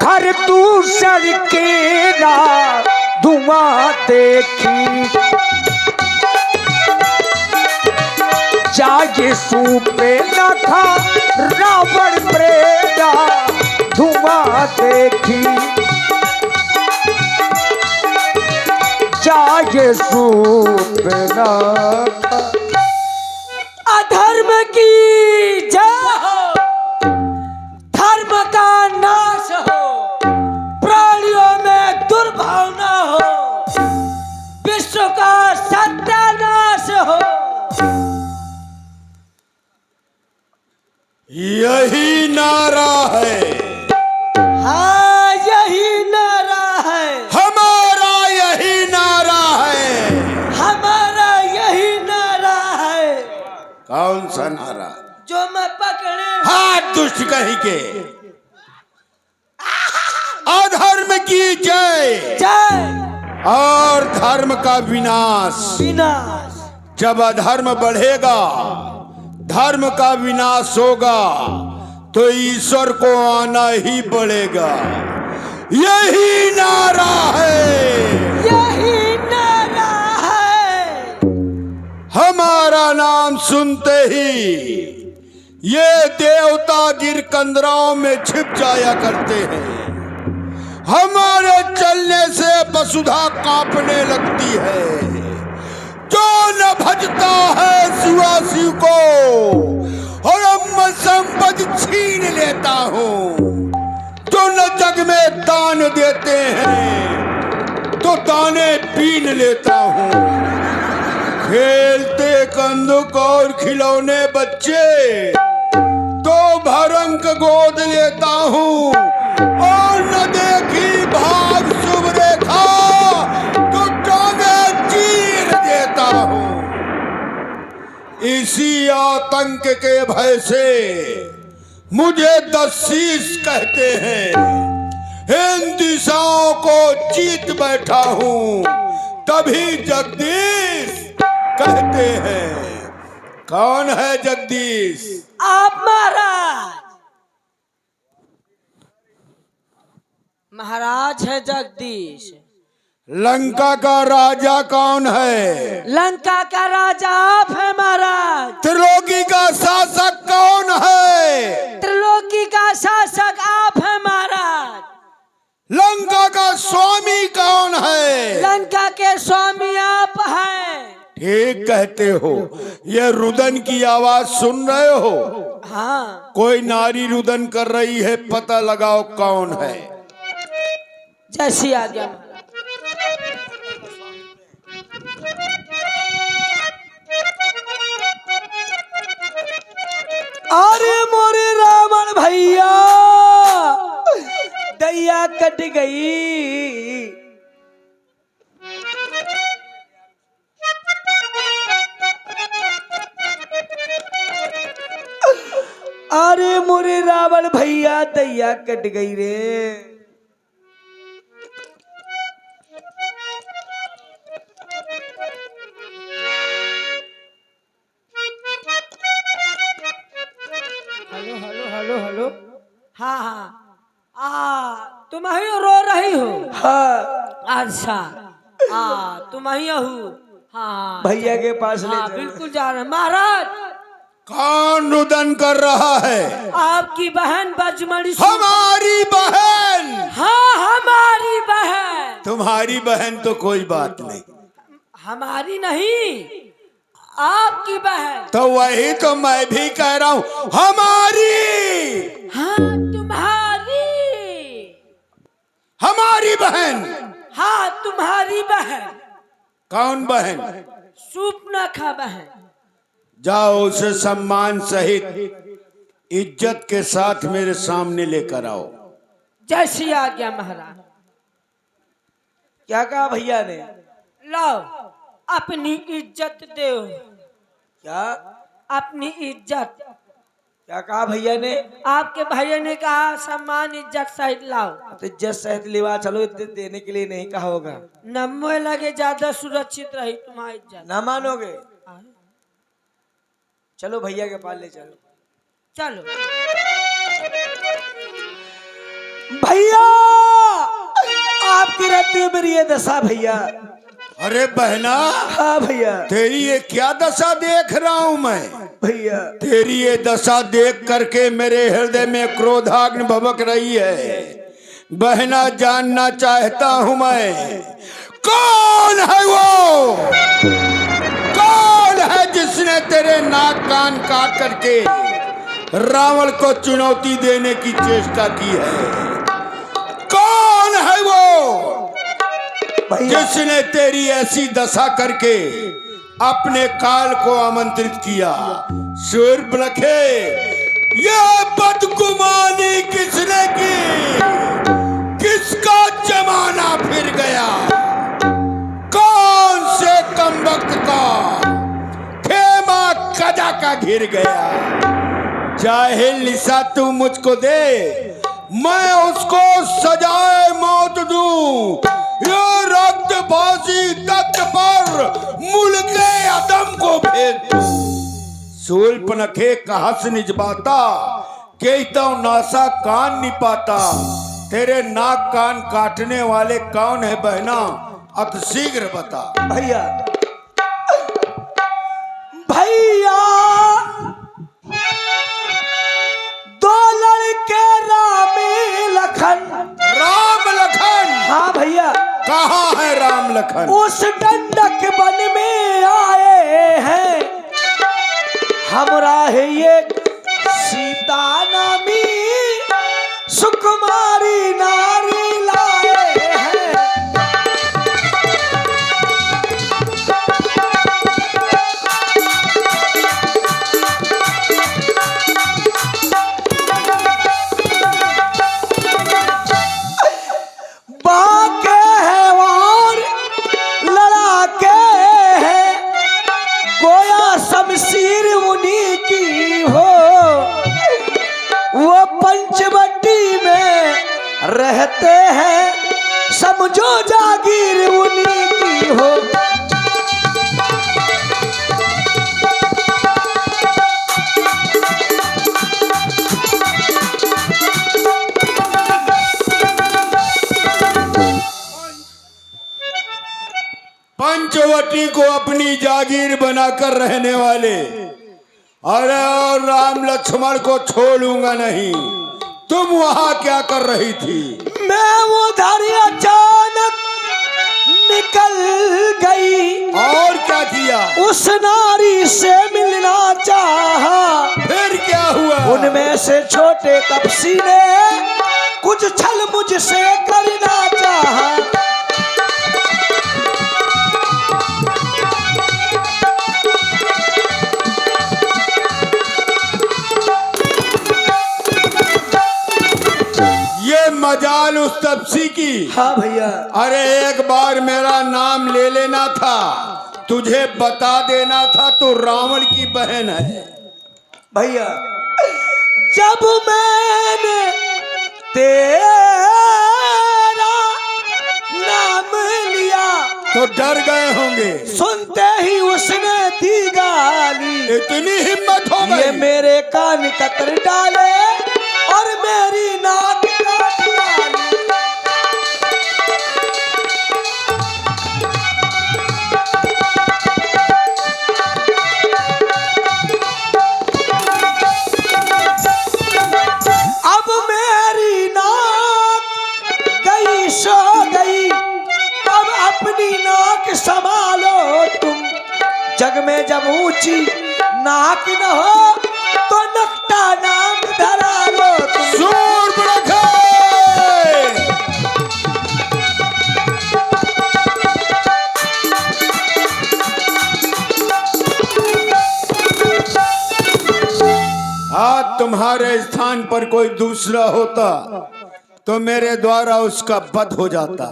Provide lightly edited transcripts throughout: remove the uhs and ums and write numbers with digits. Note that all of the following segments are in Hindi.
घर दूसर केरा धुआं देखी जागे सूपे न था रावण प्रेरा धुआं देखी जागे सूपे न था। अधर्म की जय हो, धर्म का नाश हो, प्राणियों में दुर्भावना हो, विश्व का सत्यानाश हो। यही नारा है, हाँ यही नारा है, हमारा यही नारा है, हमारा यही नारा है। कौन सा नारा? जो मैं पकड़े हाथ दुष्ट कहीं के, अधर्म की जय जय और धर्म का विनाश। विनाश। जब अधर्म बढ़ेगा, धर्म का विनाश होगा, तो ईश्वर को आना ही पड़ेगा। यही नारा है, यही नारा है। हमारा नाम सुनते ही ये देवता गिर कंदराओं में छिप जाया करते हैं। हमारे चलने से वसुधा कांपने लगती है। जो न भजता है शिवा शिव को और मैं संपत्ति छीन लेता हूँ। जो न जग में दान देते हैं तो दाने पीन लेता हूँ। खेलते कंदुक और खिलौने बच्चे तो भरंक गोद लेता हूँ और न देखी भाग शुभ रेखा तो टांगे चीर देता हूँ। इसी आतंक के भय से मुझे दशीस कहते हैं। इन दिशाओं को जीत बैठा हूँ तभी जगदीश कहते हैं। कौन है जगदीश? आप महाराज। महाराज है जगदीश। लंका का राजा कौन है? लंका का राजा आप है महाराज। त्रिलोकी का शासक कौन है? त्रिलोकी का शासक आप है महाराज। लंका का स्वामी कौन है? लंका के स्वामी आप हैं। ठीक कहते हो। ये रुदन की आवाज सुन रहे हो? हाँ। कोई नारी रुदन कर रही है, पता लगाओ कौन है। जैसी आज्ञा। अरे मोरे रावण भैया दैया कट गई। अरे मोरे रावण भैया दैया कट गई रे। Hello hello hello hello. हाँ हाँ तुम ही रो रही हो? हाँ अच्छा तुम ही हो। हाँ भैया के पास ले हाँ चलो। बिल्कुल जा रहे हैं महाराज। कौन रुदन कर रहा है? आपकी बहन बजमणी। हमारी बहन। हाँ हमारी बहन। तुम्हारी बहन तो कोई बात नहीं। हमारी नहीं आपकी बहन। तो वही तो मैं भी कह रहा हूँ, हमारी। हाँ तुम्हारी। हमारी बहन। हाँ तुम्हारी बहन। कौन बहन? सूपनाखा बहन। जाओ उसे सम्मान सहित इज्जत के साथ मेरे सामने लेकर आओ। जैसी आज्ञा महाराज। क्या कहा भैया ने? लाओ अपनी इज्जत दो। क्या अपनी इज्जत। क्या कहा भैया ने? आपके भैया ने कहा सम्मान इज्जत सहित लाओ। तो इज्जत सहित लेवा चलो, इज्जत देने के लिए नहीं कहा होगा। नमो लगे ज्यादा सुरक्षित रही तुम्हारी इज्जत। ना मानोगे? चलो भैया के पास ले चलो। चलो भैया रहती मेरी ये दशा भैया। अरे बहना, हाँ भैया। तेरी ये क्या दशा देख रहा हूँ मैं भैया तेरी ये दशा देख करके मेरे हृदय में क्रोधाग्नि भभक रही है। बहना, जानना चाहता हूँ मैं, कौन है वो? कौन है जिसने तेरे नाक कान काट करके रावण को चुनौती देने की चेष्टा की है? कौन है वो जिसने तेरी ऐसी दशा करके अपने काल को आमंत्रित किया? शूर्पणखे, यह बदगुमानी किसने की? किसका जमाना फिर गया? कौन से कमबख्त का खेमा कदा का घिर गया? जाहिल निशा तू मुझको दे, मैं उसको सजाए मौत दूं। ये रक्तबाजी तख्त पर मुल्के अदम को भेज दूं। शूर्पणखे कहा से निज बाता, के तो नासा कान नहीं पाता। तेरे नाक कान काटने वाले कौन है बहना? अत शीघ्र बता। भैया भैया दो लड़के राम लखन। राम लखन? हाँ भैया। कहाँ है राम लखन? उस डंडक वन में आए हैं। हमरा है ये सीता नामी सुकुमारी नारी लाए हैं। बाके है और लड़ाके है, गोया शमशीर उन्हीं की हो। वो पंचवटी में रहते हैं, समझो जागीर उन्हीं की हो। पंचवटी को अपनी जागीर बनाकर रहने वाले, अरे और राम लक्ष्मण को छोड़ूंगा नहीं। तुम वहां क्या कर रही थी? मैं उधर अचानक निकल गई। और क्या किया? उस नारी से मिलना चाहा। फिर क्या हुआ? उनमें से छोटे तपसी ने कुछ छल मुझसे करना चाहा। मजाल उस तपसी की। हाँ भैया। अरे एक बार मेरा नाम ले लेना था, तुझे बता देना था तो रावण की बहन है। भैया जब मैंने तेरा नाम लिया तो डर गए होंगे। सुनते ही उसने दी गाली। इतनी हिम्मत हो गई? ये मेरे कान कतर डाले और मेरी नाक काट डाली। अब मेरी नाक गई सो गई, अब अपनी नाक संभालो तुम। जग में जब ऊंची नाक न हो तो नकटा नाम धरा लो तुम। शूर्पणखा! आज तुम्हारे स्थान पर कोई दूसरा होता तो मेरे द्वारा उसका वध हो जाता।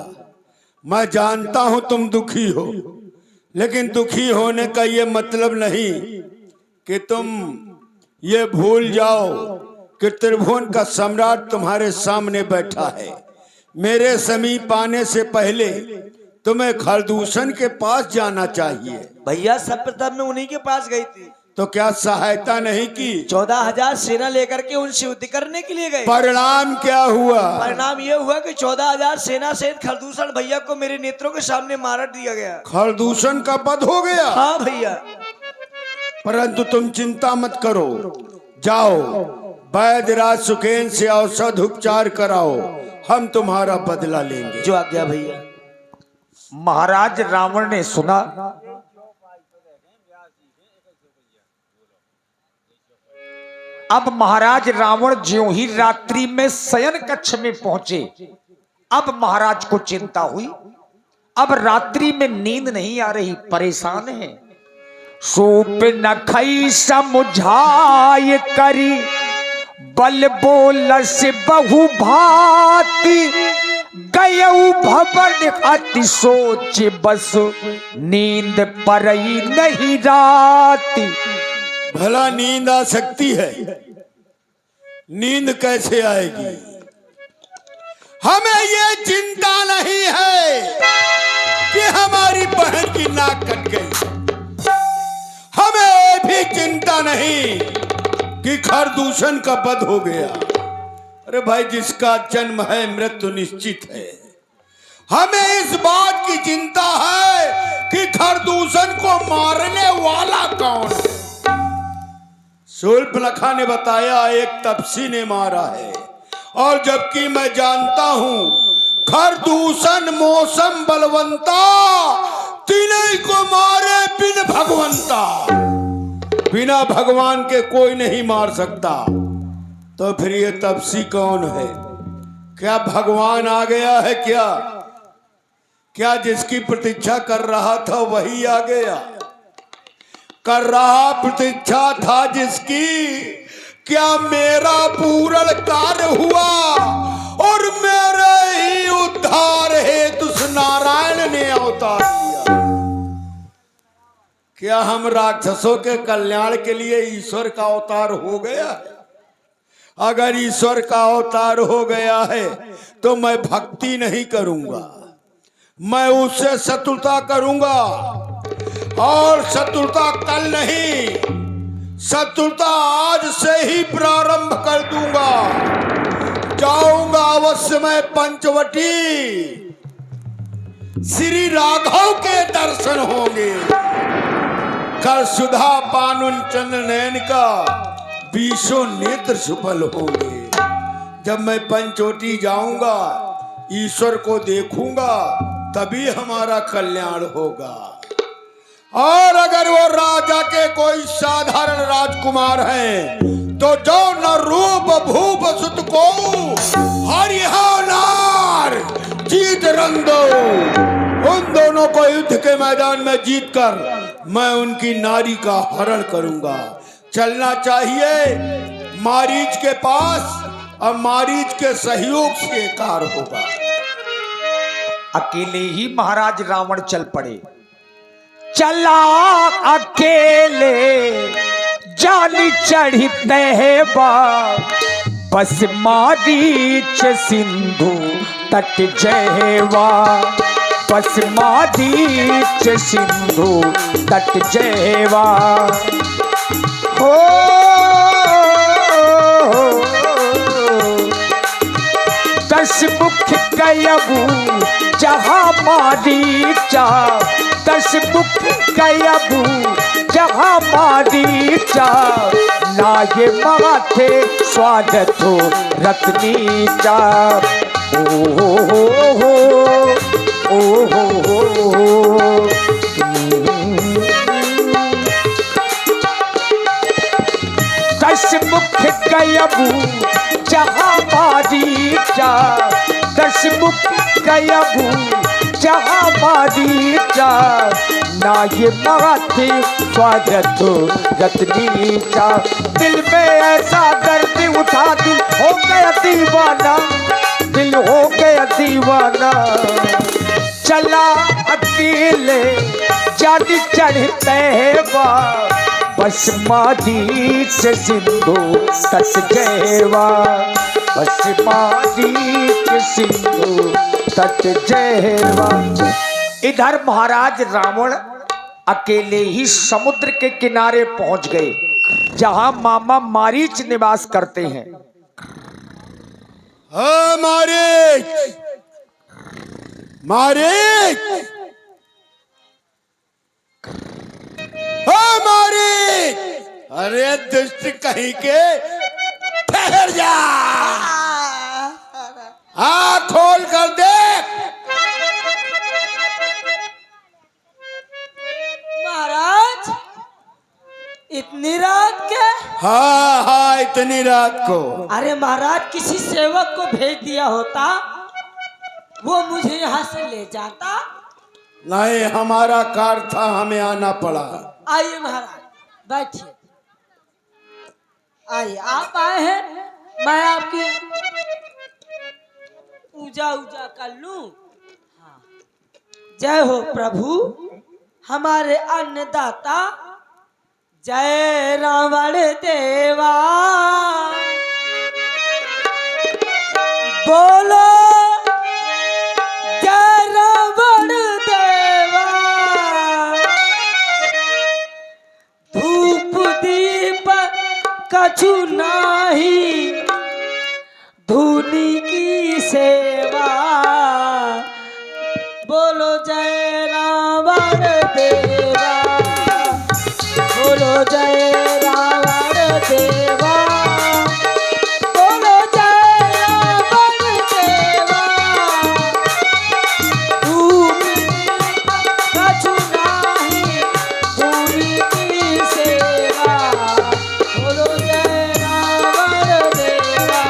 मैं जानता हूं तुम दुखी हो, लेकिन दुखी होने का ये मतलब नहीं कि तुम ये भूल जाओ कि त्रिभुवन का सम्राट तुम्हारे सामने बैठा है। मेरे समीप आने से पहले तुम्हें खरदूषण के पास जाना चाहिए। भैया सब प्रथम में उन्हीं के पास गई थी। तो क्या सहायता नहीं की? 14,000 सेना लेकर के उनसे युद्ध करने के लिए गए। परिणाम क्या हुआ? परिणाम ये हुआ कि 14,000 सेना सहित खरदूषण भैया को मेरे नेत्रों के सामने मार दिया गया। खरदूषण का वध हो गया। हाँ भैया। परंतु तुम चिंता मत करो, जाओ वैद्यराज सुखेन से औषध उपचार कराओ, हम तुम्हारा बदला लेंगे। जो आज्ञा भैया। महाराज रावण ने सुना। अब महाराज रावण ज्यों ही रात्रि में शयन कक्ष में पहुंचे, अब महाराज को चिंता हुई। अब रात्रि में नींद नहीं आ रही, परेशान है। सूप न खई समुझाय करी, बल बोलस बहु भांति, गयऊ भवन अति सोच बस, नींद परई नहीं राति। भला नींद आ सकती है? नींद कैसे आएगी? हमें ये चिंता नहीं है कि हमारी बहन की नाक कट गई, हमें भी चिंता नहीं कि खरदूषण का वध हो गया। अरे भाई, जिसका जन्म है मृत्यु निश्चित है। हमें इस बात की चिंता है कि खरदूषण को मारने वाला कौन है। शूर्पणखा ने बताया एक तपसी ने मारा है, और जबकि मैं जानता हूं खरदूषण मौसम बलवंता, तिनय को मारे बिन भगवंता। बिना भगवान के कोई नहीं मार सकता। तो फिर ये तपसी कौन है? क्या भगवान आ गया है? क्या जिसकी प्रतीक्षा कर रहा था वही आ गया? कर रहा प्रतीक्षा था जिसकी, क्या मेरा पूर्ण कार्य हुआ और मेरे ही उद्धार हेतु नारायण ने अवतार लिया? क्या हम राक्षसों के कल्याण के लिए ईश्वर का अवतार हो गया है? अगर ईश्वर का अवतार हो गया है तो मैं भक्ति नहीं करूंगा, मैं उससे शत्रुता करूंगा। और शत्रुता कल नहीं, शत्रुता आज से ही प्रारंभ कर दूंगा। जाऊंगा अवश्य मैं पंचवटी, श्री राघव के दर्शन होंगे। कर सुधा पानुन चंद्र नयन का 20 नेत्र सुफल होंगे। जब मैं पंचवटी जाऊंगा, ईश्वर को देखूंगा, तभी हमारा कल्याण होगा। और अगर वो राजा के कोई साधारण राजकुमार हैं, तो जो न रूप भूप सुत को हरिहर जीत रंग दो, उन दोनों को युद्ध के मैदान में जीतकर मैं उनकी नारी का हरण करूंगा। चलना चाहिए मारीच के पास, और मारीच के सहयोग से कार्य होगा। अकेले ही महाराज रावण चल पड़े। चला अकेले जानी चढ़ते है बस मारीच सिंधु तट जयवा, बस मारीच सिंधु तट जयवा। हो दस मुख गयबू जहाँ मारीचा, दस मुख गयबू जहाँ मारीचा, ना ये माथे स्वागत हो रत्नीचा। ओ हो दस मुख गयबू जहाँ मारीचा, दस मुख गयबू जहाँ मारीचा, ना ये माथे स्वागत हो रत्नीचा। दिल में ऐसा दर्द उठा, दिल हो गया दीवाना, दिल हो गया दीवाना। चला अकेले जानी चढ़ते है बस मारीच सिंधु तट जयवा, बस मारीच सिंधु तट जयवा। इधर महाराज रावण अकेले ही समुद्र के किनारे पहुंच गए जहां मामा मारीच निवास करते हैं। मारीच, मारीच, मारीच, अरे दुष्ट कहीं के, ठहर जा, खोल कर देख। महाराज इतनी रात के? हाँ, इतनी रात को। अरे महाराज किसी सेवक को भेज दिया होता, वो मुझे यहाँ से ले जाता। नहीं, हमारा कार था, हमें आना पड़ा। आइए महाराज, बैठिए। आइए, आप आए हैं, मैं आपकी पूजा उजा कर लूं। हाँ। जय हो प्रभु हमारे अन्नदाता, जय रावण देवा। बोलो जय रावण देवा। धूप दीप कछु नाही, धूनी की सेवा। बोलो जय रावण देवा, बोलो जय रावण देवा, बोलो जय रावण देवा। धूप दीप कछु नाही, धूनी की सेवा। बोलो जय रावण देवा।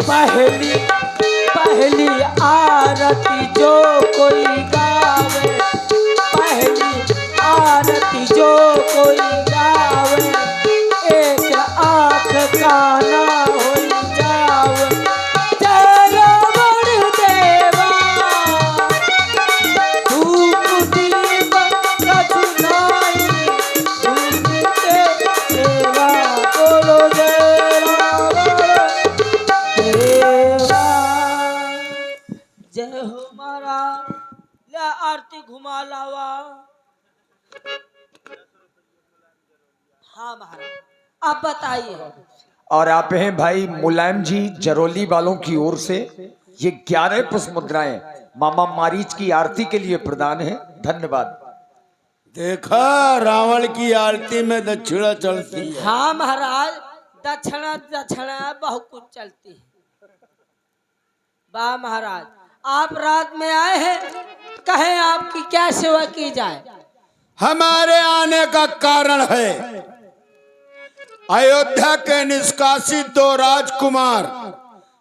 पहली पहली आरती जो कोई गावे, पहली आरती जो कोई गावे, एक आँख काना हो जावे। जय रावण देवा, धूप दीप कछु नाही, धूनी के सेवा। बोलो जय रावण देवा। जय हो महाराज, ले आरती घुमा लावा। हाँ महाराज, आप बताइए। और आप हैं भाई मुलायम जी जरोली वालों की ओर से ये 11 पुष्प मुद्राएं मामा मारीच की आरती के लिए प्रदान है। धन्यवाद। देखा, रावण की आरती में दक्षिणा चलती है। हाँ महाराज, दक्षिणा दक्षिणा बहुत कुछ चलती है। वाह महाराज, आप रात में आए हैं, कहें आपकी क्या सेवा की जाए? हमारे आने का कारण है, अयोध्या के निष्कासित 2 राजकुमार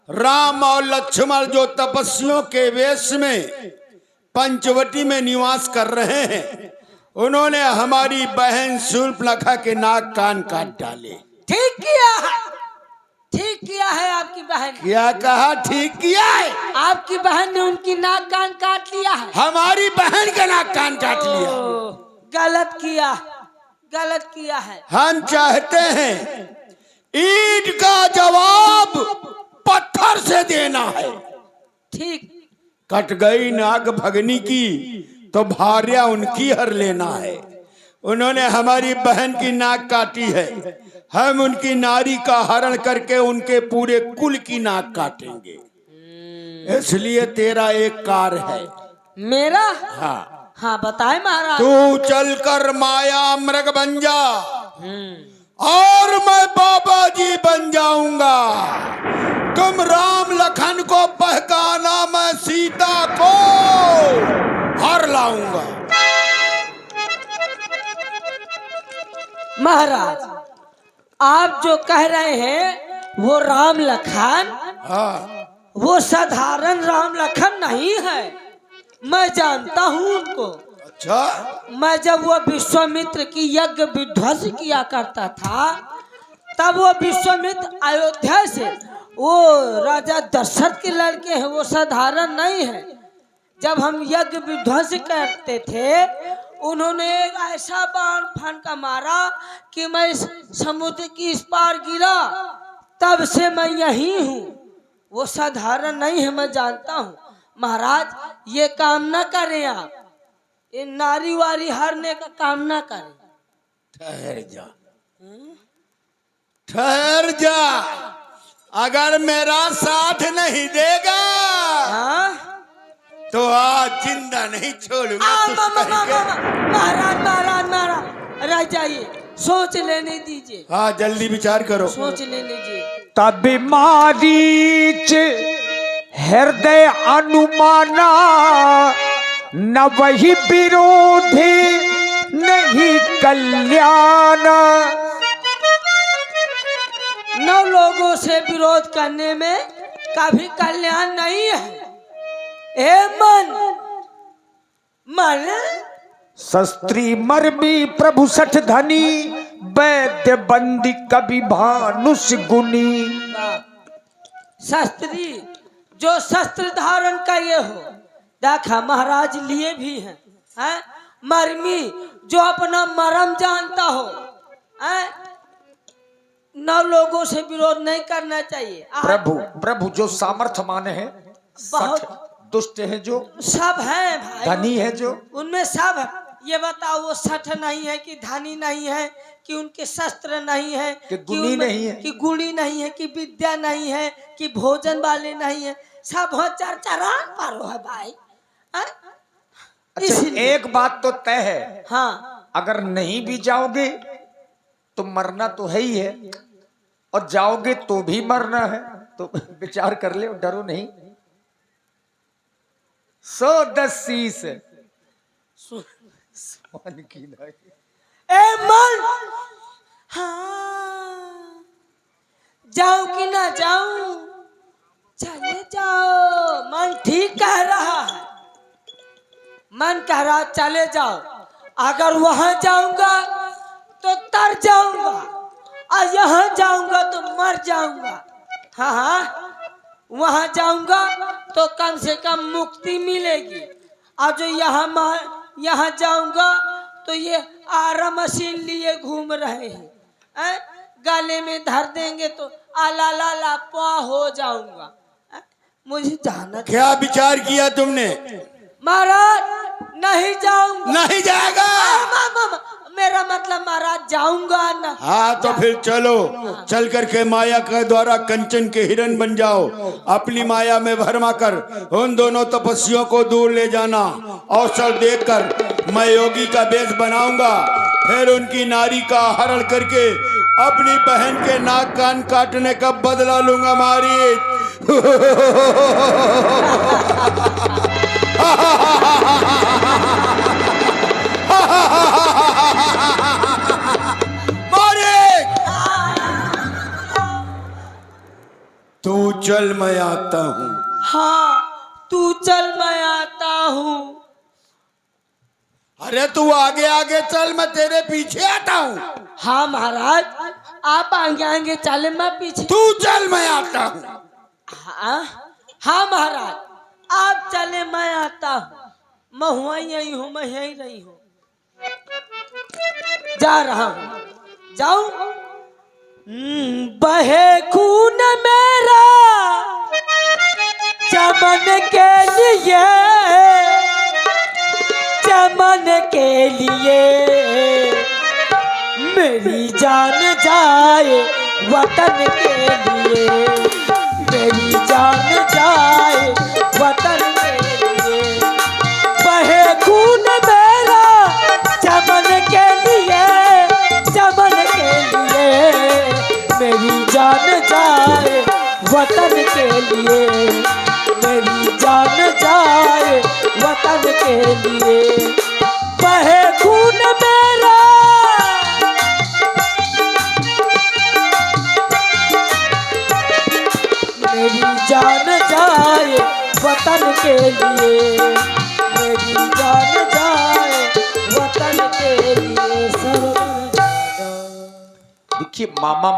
राम और लक्ष्मण जो तपस्वियों के वेश में पंचवटी में निवास कर रहे हैं, उन्होंने हमारी बहन शूर्पणखा के नाक कान काट डाले। ठीक किया है, ठीक किया है आपकी बहन। क्या कहा? ठीक किया है। आपकी बहन ने उनकी नाक कान काट लिया है। हमारी बहन का नाक कान काट लिया। गलत किया, गलत किया है। हम चाहते हैं ईंट का जवाब पत्थर से देना है। ठीक। कट गई नाग भगनी की तो भार्या उनकी हर लेना है। उन्होंने हमारी बहन की नाक काटी है, हम उनकी नारी का हरण करके उनके पूरे कुल की नाक काटेंगे। इसलिए तेरा एक कार्य है। मेरा? हाँ हाँ बताए महाराज। तू चलकर माया मृग बन जा और मैं बाबा जी बन जाऊंगा। तुम राम लखन को बहकाना, मैं सीता को हर लाऊंगा। महाराज आप जो कह रहे हैं वो राम लखन, हाँ, वो साधारण राम लखन नहीं है। मैं जानता हूँ उनको। अच्छा, मैं जब वो विश्वामित्र की यज्ञ विध्वंस किया करता था, तब वो विश्वामित्र अयोध्या से वो राजा दशरथ के लड़के हैं, वो साधारण नहीं है। जब हम यज्ञ विध्वंस करते थे उन्होंने एक ऐसा बाण फान का मारा कि मैं समुद्र की इस पार गिरा, तब से मैं यही हूँ। वो साधारण नहीं है, मैं जानता हूँ। महाराज ये काम ना करें आप, ये नारी वारी हारने का काम ना करें। ठहर जा, ठहर जा। अगर मेरा साथ नहीं देगा हाँ? तो आज जिंदा नहीं छोड़ूंगा तुझको। महाराज महाराज महाराज रह जाइए, सोच लेने दीजिए, हाँ जल्दी विचार करो। सोच लेने दीजिए। तब मारीच हृदय अनुमाना, न वही विरोधी नहीं कल्याण। 9 लोगों से विरोध करने में कभी कल्याण नहीं है। ए मन मन शस्त्री मर्मी प्रभु सठ धनी, वैद्य बंदी कवि भानुष गुनी। शास्त्री जो शस्त्र धारण किए हो, देखा महाराज लिए भी हैं, मर्मी जो अपना मरम जानता हो, 9 लोगों से विरोध नहीं करना चाहिए। प्रभु जो सामर्थ्यमान है, बहुत दुष्ट है जो, सब है भाई, धनी है जो, उनमें सब है। ये बताओ वो सठ नहीं है कि धनी नहीं है, कि उनके शस्त्र नहीं है, कि गुणी नहीं है, कि गुणी नहीं है, कि विद्या नहीं है, कि भोजन वाले नहीं है, सब हो चरचरान पारो है भाई। अच्छा एक बात तो तय है, हाँ अगर नहीं भी जाओगे तो मरना तो है ही है, और जाओगे तो भी मरना है, तो विचार कर ले, डरो नहीं। 110 शीश की ए मन, हाँ जाऊं कि ना जाऊं, चले जाओ। मन ठीक कह रहा है, मन कह रहा चले जाओ। अगर वहां जाऊंगा तो तर जाऊंगा, और यहाँ जाऊंगा तो मर जाऊंगा। हाँ हाँ, वहां जाऊंगा तो कम से कम मुक्ति मिलेगी, और जो यहाँ जाऊंगा तो ये आरा मशीन लिए घूम रहे हैं, गले में धर देंगे तो आला ला ला पा हो जाऊंगा। मुझे जाना। क्या विचार किया तुमने? महाराज नहीं जाऊंगा। नहीं जाएगा? मेरा मतलब महाराज जाऊंगा ना। हाँ तो फिर चलो, चल करके माया के द्वारा कंचन के हिरण बन जाओ, अपनी माया में भरमा कर उन दोनों तपस्वियों को दूर ले जाना। अवसर देखकर मैं योगी का वेश बनाऊंगा, फिर उनकी नारी का हरण करके अपनी बहन के नाक कान काटने का बदला लूंगा। मारी तू चल मैं आता हूँ। हाँ तू चल मैं आता हूँ। अरे तू आगे आगे चल, मैं तेरे पीछे आता हूँ। हाँ महाराज आप आगे आगे चले, मैं पीछे। तू चल मैं आता हूँ। हाँ हाँ महाराज आप चले मैं आता हूँ। मैं हुआ यही हूँ, मैं यही रही हूँ, जा रहा हूँ। जाऊं? बहे खून मेरा चमन के लिए, चमन के लिए मेरी जान जाए वतन के लिए, मेरी जान जाए वतन के लिए। बहे खून मेरा चमन के लिए, चमन के लिए मेरी जान जाए वतन के लिए, मेरी जान जाए वतन के लिए। बहे खून मेरा मेरी जान जाए वतन के लिए, मेरी जान जाए वतन के लिए। देखिए मामा